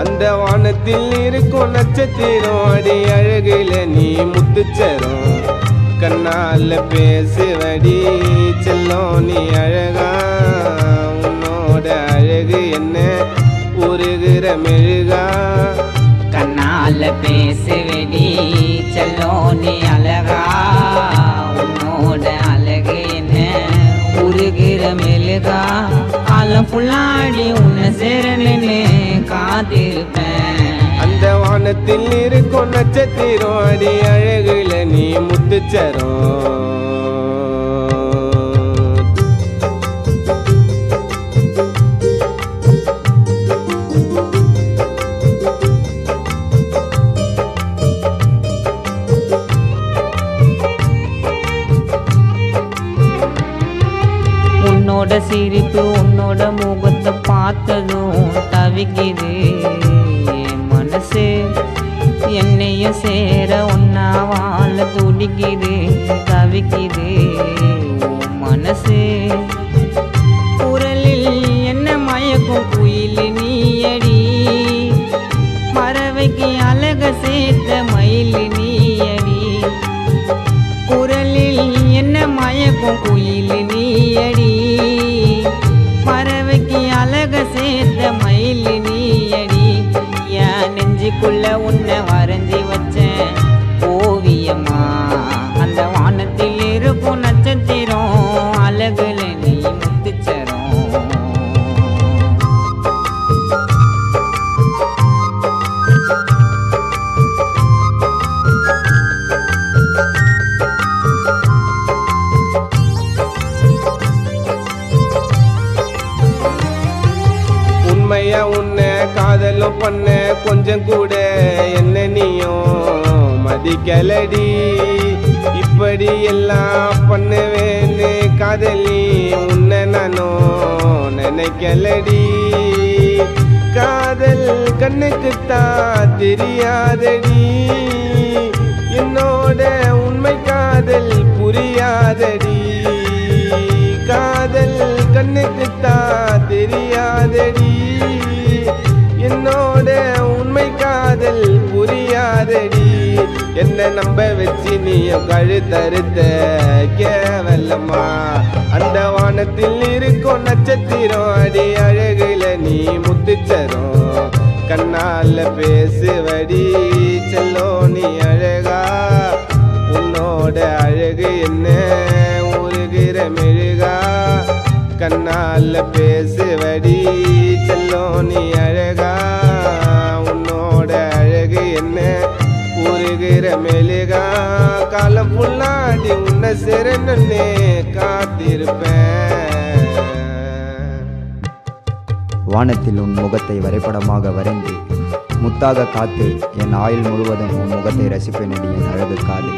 அந்த வானத்தில் இருக்கும் நட்சத்திரம் அடி அழகில நீ முத்துச்சரம் கண்ணால பேசுவடி செல்லம் நீ அழகா உன்னோட அழகு என்ன உருகிற மெழுகா கண்ணால பேசுவடி செல்லம் நீ அழகா உன்னோட அழகு என்ன உருகிற மெழுகா காலம் புள்ளாடி உன்னை சேரனே காத்திருப்பேன் அந்த வானத்தில் இருக்கும் நட்சத்திரம் அடி அழகுல நீ முத்துச்சரம் உன்னோட சிரிப்பு உன்னோட முகத்தை பார்த்ததும் தவிக்குது என் மனசு என்னையும் சேர ஒன்னா வாழ துடிக்குது தவிக்குது உன் மனசு குரலில் என்ன மயக்கும் குயில் நீயடி பறவைக்கு அழக சேர்த்த மயில் நீயடி குரலில் என்ன மயக்கும் குயில் நீயடி பறவைக்கு அழக சேர்த்த மயில் நீயடி என் நெஞ்சுக்குள்ள உன்னை வரைஞ்சி வச்சேன் ஓவியமா அந்த வானத்தில் இருக்கும் நட்சத்திரம் அழகுல நீ முத்துச்சரம் உண்மையா உன்னை காதலும் பண்ண கொஞ்சம் கூட என்ன நீயும் மதிக்கலடி இப்படி எல்லாம் பண்ணுவேன்னு காதலி உன்னை நானும் நினைக்கலடி காதல் கண்ணுக்குத்தான் தெரியாதடி என்னோட உண்மை காதல் புரியாதடி காதல் கண்ணுக்குத்தான் தெரியாதடி என்னோட உண்மை காதல் புரியாதடி என்ன நம்ப வச்சு நீயும் கழுத்தறுத்த கேவலமா அந்த வானத்தில் இருக்கும் நட்சத்திரம் அடி அழகுல நீ முத்துச்சரம் கண்ணால பேசுவடி செல்லோ நீ அழகா உன்னோட அழகு என்ன உருகிற மெழுகா கண்ணால பேசுவடி செல்லோ நீ அழகா உன்னோட அழகு என்ன உருகிற மெழுகா காலம் புள்ளாடி உன்னை சேரனே காத்திருப்பேன் வானத்தில் உன் முகத்தை வரைபடமாக வரைந்து முத்தாக காத்து என் ஆயுள் முழுவதும் உன் முகத்தை ரசிப்பேனடி என் அழகு காதலி.